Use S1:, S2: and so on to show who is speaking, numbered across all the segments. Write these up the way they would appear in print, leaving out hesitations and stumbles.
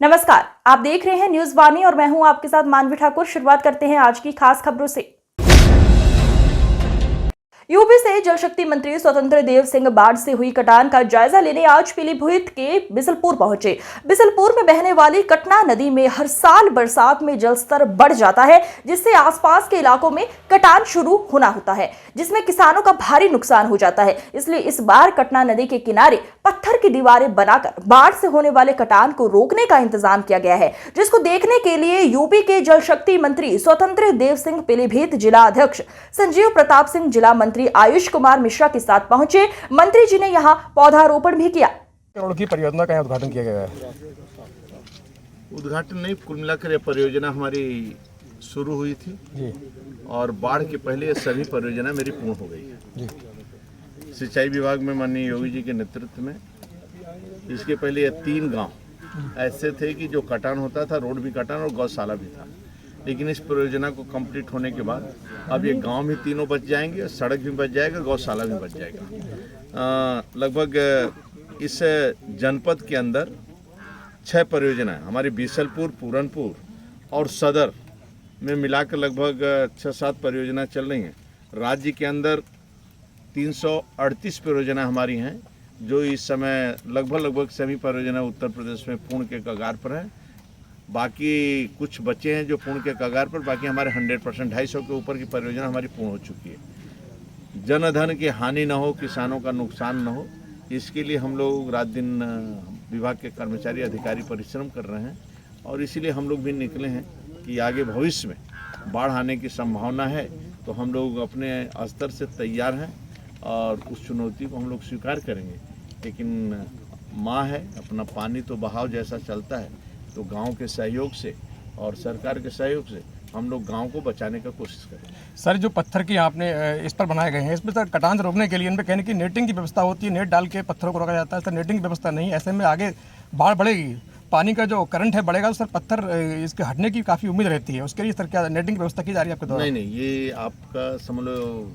S1: नमस्कार, आप देख रहे हैं न्यूज वाणी और मैं हूं आपके साथ मानवी ठाकुर। शुरुआत करते हैं आज की खास खबरों से। यूपी से जल शक्ति मंत्री स्वतंत्र देव सिंह बाढ़ से हुई कटान का जायजा लेने आज पीलीभीत के बिसलपुर पहुंचे। बिसलपुर में बहने वाली कटना नदी में हर साल बरसात में जलस्तर बढ़ जाता है, जिससे आसपास के इलाकों में कटान शुरू होना होता है, जिसमें किसानों का भारी नुकसान हो जाता है। इसलिए इस बार कटना नदी के किनारे पत्थर की दीवारें बनाकर बाढ़ से होने वाले कटान को रोकने का इंतजाम किया गया है, जिसको देखने के लिए यूपी के जल शक्ति मंत्री स्वतंत्र देव सिंह, पीलीभीत जिला अध्यक्ष संजीव प्रताप सिंह, जिला मंत्री आयुष कुमार मिश्रा के साथ पहुंचे। मंत्री जी ने यहां पौधारोपण भी किया।
S2: करोड़ की परियोजना का उद्घाटन किया गया है।
S3: उद्घाटन नहीं, कुल मिलाकर यह परियोजना हमारी शुरू हुई थी
S2: जी।
S3: और बाढ़ के पहले ये सभी परियोजना मेरी पूर्ण हो गई है
S2: जी।
S3: सिंचाई विभाग में माननीय योगी जी के नेतृत्व में। इसके पहले ये 3 गांव ऐसे थे कि जो कटान होता था, रोड भी कटान और गौशाला भी था। लेकिन इस परियोजना को कंप्लीट होने के बाद अब ये गांव भी तीनों बच जाएंगे, सड़क भी बच जाएगा, गौशाला भी बच जाएगा। लगभग इस जनपद के अंदर 6 परियोजनाएं हमारी बिसलपुर, पूरनपुर और सदर में मिलाकर लगभग 6-7 परियोजनाएं चल रही हैं। राज्य के अंदर 338 परियोजनाएं हमारी हैं, जो इस समय लगभग सभी परियोजनाएं उत्तर प्रदेश में पूर्ण के कगार पर हैं। बाकी कुछ बच्चे हैं जो पूर्ण के कगार पर, बाकी हमारे 100% 250 के ऊपर की परियोजना हमारी पूर्ण हो चुकी है। जनधन की हानि न हो, किसानों का नुकसान न हो, इसके लिए हम लोग रात दिन विभाग के कर्मचारी अधिकारी परिश्रम कर रहे हैं। और इसीलिए हम लोग भी निकले हैं कि आगे भविष्य में बाढ़ आने की संभावना है, तो हम लोग अपने स्तर से तैयार हैं और उस चुनौती को हम लोग स्वीकार करेंगे। लेकिन माँ है, अपना पानी तो बहाव जैसा चलता है, तो गांव के सहयोग से और सरकार के सहयोग से हम लोग गांव को बचाने का कोशिश करें।
S2: सर, जो पत्थर की आपने इस पर बनाए गए हैं, इसमें सर कटान से रोकने के लिए इनमें कहने की नेटिंग की व्यवस्था होती है, नेट डाल के पत्थरों को रोका जाता है। सर, नेटिंग की व्यवस्था नहीं, ऐसे में आगे बाढ़ बढ़ेगी, पानी का जो करंट है बढ़ेगा, तो सर पत्थर इसके हटने की काफ़ी उम्मीद रहती है। उसके लिए सर क्या नेटिंग की व्यवस्था की जा रही है आपके द्वारा?
S3: नहीं, ये आपका समझ लो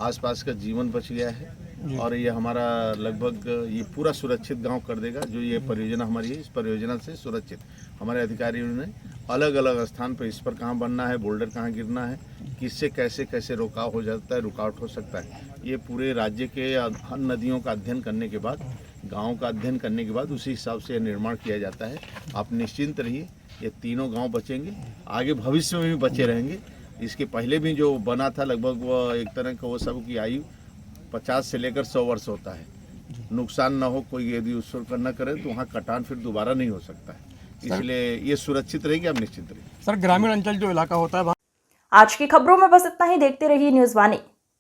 S3: आसपास का जीवन बच गया है और ये हमारा लगभग ये पूरा सुरक्षित गांव कर देगा। जो ये परियोजना हमारी है, इस परियोजना से सुरक्षित हमारे अधिकारियों ने अलग अलग स्थान पर इस पर कहाँ बनना है, बोल्डर कहाँ गिरना है, किससे कैसे रुकाव हो जाता है, रुकावट हो सकता है, ये पूरे राज्य के नदियों का अध्ययन करने के बाद, गाँव का अध्ययन करने के बाद उसी हिसाब से निर्माण किया जाता है। आप निश्चिंत रहिए, ये तीनों गाँव बचेंगे, आगे भविष्य में भी बचे रहेंगे। इसके पहले भी जो बना था, लगभग वो एक तरह का वो सब की आयु 50 से लेकर 100 वर्ष होता है। नुकसान ना हो, कोई यदि उस पर न करे तो वहाँ कटान फिर दोबारा नहीं हो सकता है। इसलिए ये सुरक्षित रहेगी, आप निश्चिंत रहिए।
S2: सर, ग्रामीण अंचल जो इलाका होता है
S1: आज की खबरों में बस इतना ही। देखते रहिए न्यूज वाणी।